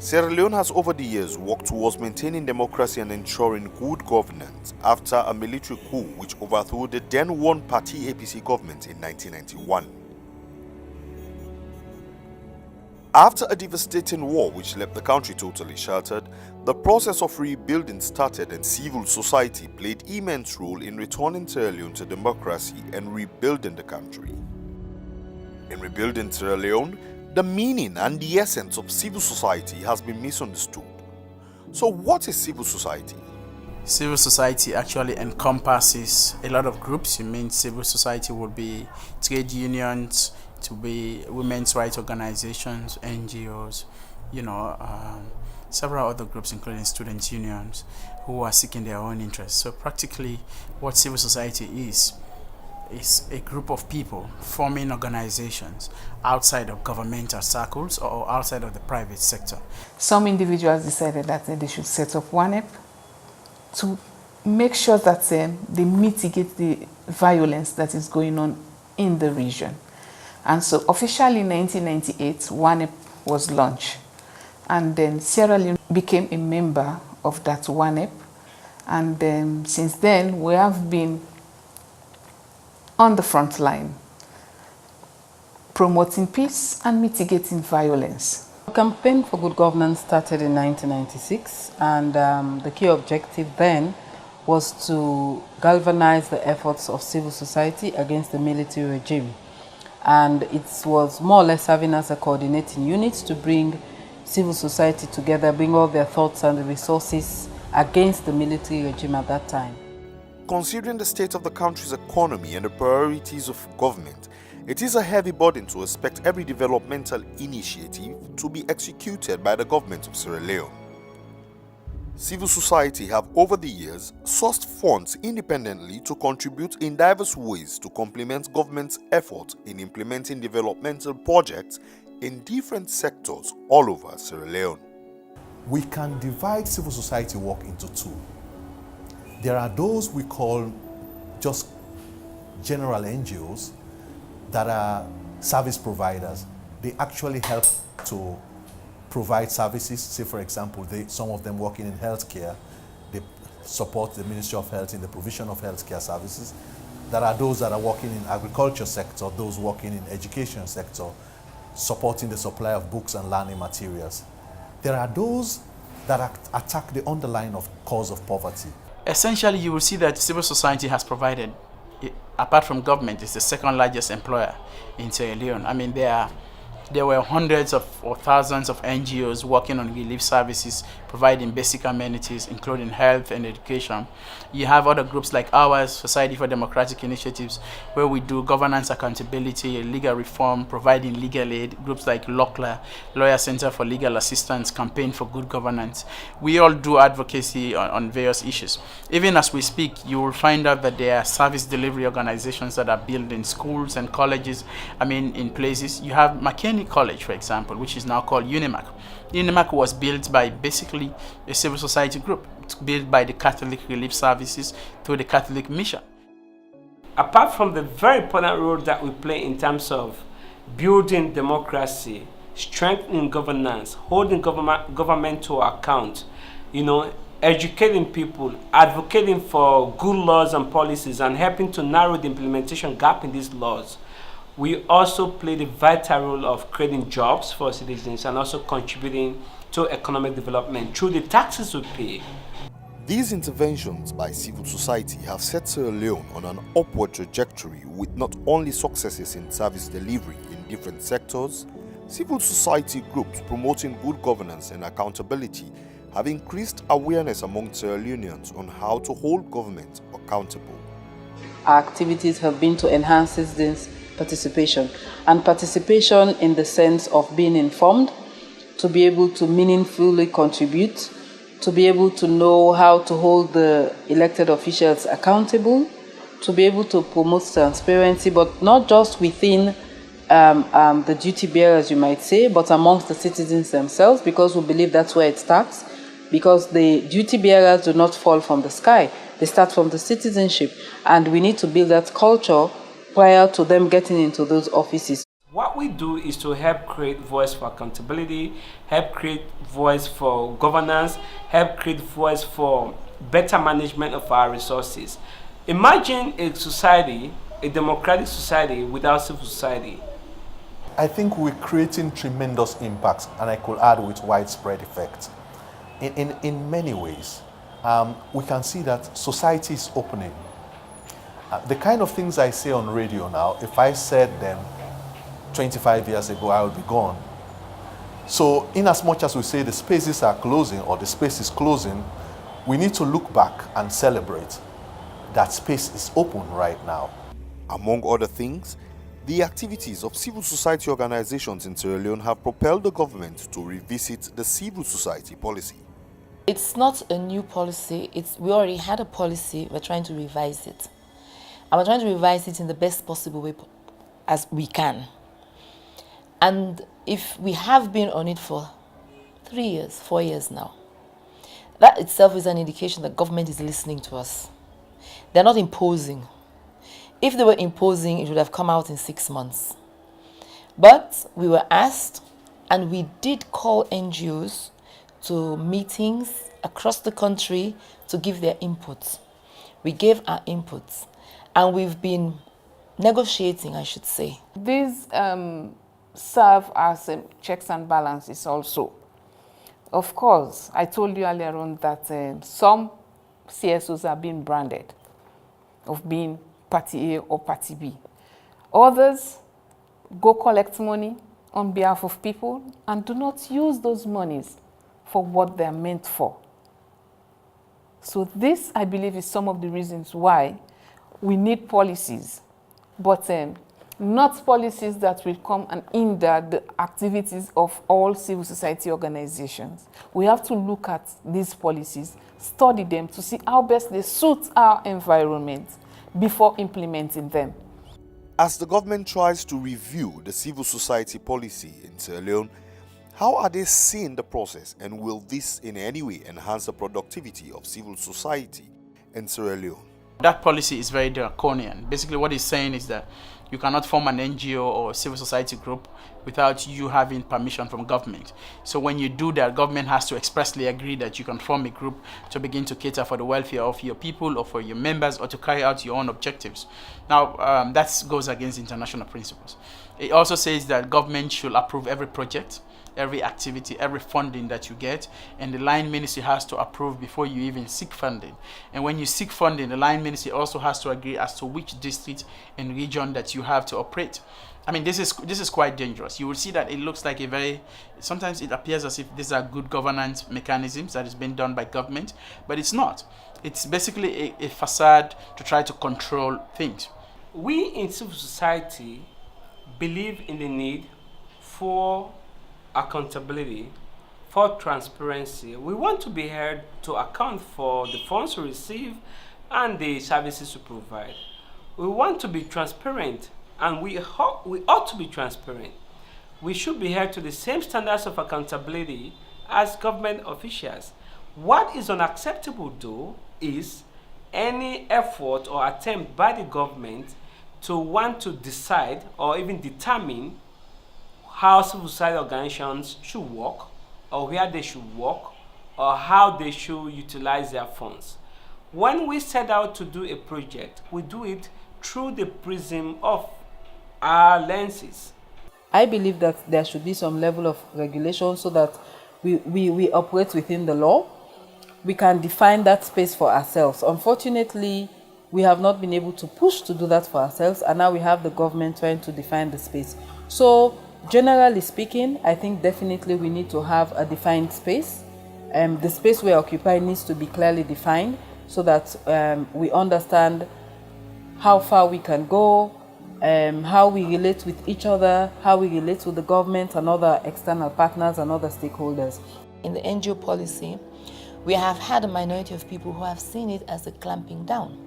Sierra Leone has over the years worked towards maintaining democracy and ensuring good governance after a military coup which overthrew the then one-party APC government in 1991. After a devastating war which left the country totally shattered, the process of rebuilding started and civil society played immense role in returning Sierra Leone to democracy and rebuilding the country. In rebuilding Sierra Leone, the meaning and the essence of civil society has been misunderstood. So what is civil society? Civil society actually encompasses a lot of groups. You mean civil society would be trade unions, to be women's rights organizations, NGOs, several other groups including student unions who are seeking their own interests. So practically what civil society is a group of people forming organizations outside of governmental circles or outside of the private sector. Some individuals decided that they should set up WANEP to make sure that they mitigate the violence that is going on in the region. And so officially in 1998, WANEP was launched. And then Sierra Leone became a member of that WANEP. And since then, we have been on the front line, promoting peace and mitigating violence. The campaign for good governance started in 1996, and the key objective then was to galvanize the efforts of civil society against the military regime. And it was more or less serving as a coordinating unit to bring civil society together, bring all their thoughts and the resources against the military regime at that time. Considering the state of the country's economy and the priorities of government, it is a heavy burden to expect every developmental initiative to be executed by the government of Sierra Leone. Civil society have over the years sourced funds independently to contribute in diverse ways to complement government's effort in implementing developmental projects in different sectors all over Sierra Leone. We can divide civil society work into two. There are those we call just general NGOs that are service providers. They actually help to provide services. Say, for example, some of them working in healthcare. They support the Ministry of Health in the provision of healthcare services. There are those that are working in agriculture sector, those working in education sector, supporting the supply of books and learning materials. There are those that attack the underlying cause of poverty. Essentially, you will see that civil society has provided, apart from government, is the second largest employer in Sierra Leone. I mean, there were hundreds or thousands of NGOs working on relief services, providing basic amenities, including health and education. You have other groups like ours, Society for Democratic Initiatives, where we do governance accountability, legal reform, providing legal aid. Groups like LOCLA, Lawyer Center for Legal Assistance, Campaign for Good Governance. We all do advocacy on various issues. Even as we speak, you will find out that there are service delivery organizations that are built in schools and colleges. I mean, in places. You have McKinney College, for example, which is now called UNIMAC. UNIMAC was built by basically a civil society group. It's built by the Catholic Relief Services through the Catholic Mission. Apart from the very important role that we play in terms of building democracy, strengthening governance, holding government to account, educating people, advocating for good laws and policies, and helping to narrow the implementation gap in these laws, we also play the vital role of creating jobs for citizens and also contributing to economic development through the taxes we pay. These interventions by civil society have set Sierra Leone on an upward trajectory with not only successes in service delivery in different sectors, civil society groups promoting good governance and accountability have increased awareness among Sierra Leoneans on how to hold government accountable. Our activities have been to enhance citizens' participation, and participation in the sense of being informed, to be able to meaningfully contribute, to be able to know how to hold the elected officials accountable, to be able to promote transparency, but not just within the duty bearers, you might say, but amongst the citizens themselves, because we believe that's where it starts, because the duty bearers do not fall from the sky. They start from the citizenship, and we need to build that culture prior to them getting into those offices. What we do is to help create voice for accountability, help create voice for governance, help create voice for better management of our resources. Imagine a society, a democratic society without civil society. I think we're creating tremendous impacts, and I could add with widespread effect. In many ways, we can see that society is opening. The kind of things I say on radio now, if I said them 25 years ago, I would be gone. So in as much as we say the spaces are closing or the space is closing, we need to look back and celebrate that space is open right now. Among other things, the activities of civil society organizations in Sierra Leone have propelled the government to revisit the civil society policy. It's not a new policy. We already had a policy. We're trying to revise it. And we're trying to revise it in the best possible way as we can. And if we have been on it for 3 years, 4 years now, that itself is an indication that government is listening to us. They're not imposing. If they were imposing, it would have come out in 6 months. But we were asked, and we did call NGOs to meetings across the country to give their inputs. We gave our inputs, and we've been negotiating, I should say. These serve as checks and balances also. Of course, I told you earlier on that some CSOs are being branded of being Party A or Party B. Others go collect money on behalf of people and do not use those monies for what they're meant for. So this, I believe, is some of the reasons why we need policies, but not policies that will come and hinder the activities of all civil society organizations. We have to look at these policies, study them to see how best they suit our environment before implementing them. As the government tries to review the civil society policy in Sierra Leone, how are they seeing the process, and will this in any way enhance the productivity of civil society in Sierra Leone? That policy is very draconian. Basically what it's saying is that you cannot form an NGO or civil society group without you having permission from government. So when you do that, government has to expressly agree that you can form a group to begin to cater for the welfare of your people or for your members or to carry out your own objectives. Now, that goes against international principles. It also says that government should approve every project, every activity, every funding that you get, and the line ministry has to approve before you even seek funding. And when you seek funding, the line ministry also has to agree as to which district and region that you have to operate. I mean, this is quite dangerous. You will see that it looks like sometimes it appears as if these are good governance mechanisms that is being done by government, but it's not. It's basically a facade to try to control things. We in civil society believe in the need for accountability, for transparency. We want to be held to account for the funds we receive and the services we provide. We want to be transparent, and we ought to be transparent. We should be held to the same standards of accountability as government officials. What is unacceptable, though, is any effort or attempt by the government to want to decide or even determine how civil society organizations should work, or where they should work, or how they should utilize their funds. When we set out to do a project, we do it through the prism of our lenses. I believe that there should be some level of regulation so that we operate within the law. We can define that space for ourselves. Unfortunately, we have not been able to push to do that for ourselves, and now we have the government trying to define the space. So, generally speaking, I think definitely we need to have a defined space. The space we occupy needs to be clearly defined so that we understand how far we can go, how we relate with each other, how we relate with the government and other external partners and other stakeholders. In the NGO policy, we have had a minority of people who have seen it as a clamping down.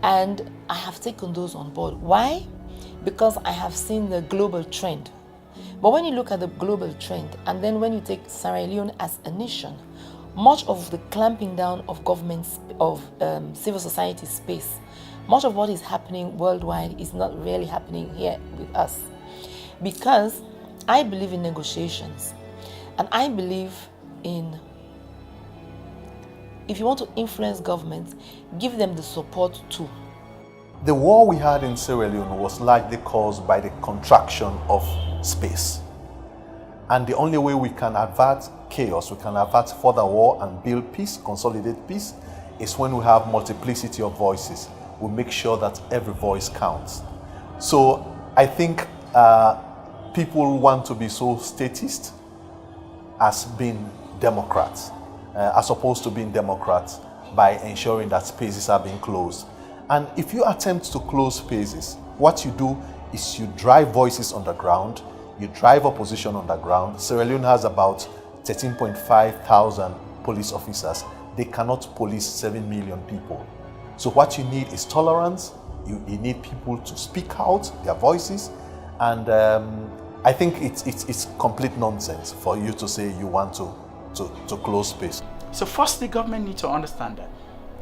And I have taken those on board. Why? Because I have seen the global trend. But when you look at the global trend, and then when you take Sierra Leone as a nation, much of the clamping down of governments, of civil society space, much of what is happening worldwide is not really happening here with us. Because I believe in negotiations, and I believe in, if you want to influence governments, give them the support too. The war we had in Sierra Leone was largely caused by the contraction of space. And the only way we can avert chaos, we can avert further war and build peace, consolidate peace, is when we have multiplicity of voices. We make sure that every voice counts. So I think people want to be so statist as being Democrats, as opposed to being Democrats by ensuring that spaces are being closed. And if you attempt to close spaces, what you do is you drive voices on the ground, you drive opposition on the ground. Sierra Leone has about 13.5 thousand police officers. They cannot police 7 million people. So what you need is tolerance. You need people to speak out their voices. And I think it's complete nonsense for you to say you want to close space. So first, the government need to understand that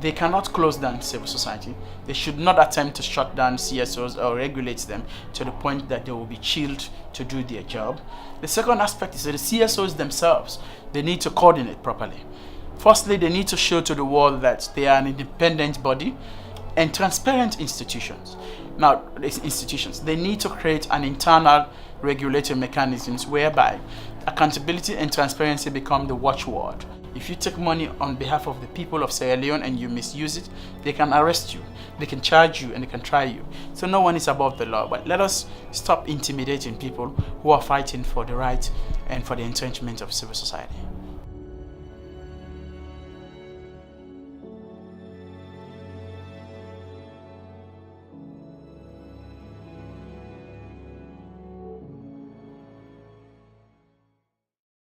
they cannot close down civil society. They should not attempt to shut down CSOs or regulate them to the point that they will be chilled to do their job. The second aspect is that the CSOs themselves, they need to coordinate properly. Firstly, they need to show to the world that they are an independent body and transparent institutions. Now, these institutions, they need to create an internal regulatory mechanisms whereby accountability and transparency become the watchword. If you take money on behalf of the people of Sierra Leone and you misuse it, they can arrest you, they can charge you, and they can try you. So no one is above the law. But let us stop intimidating people who are fighting for the right and for the entrenchment of civil society.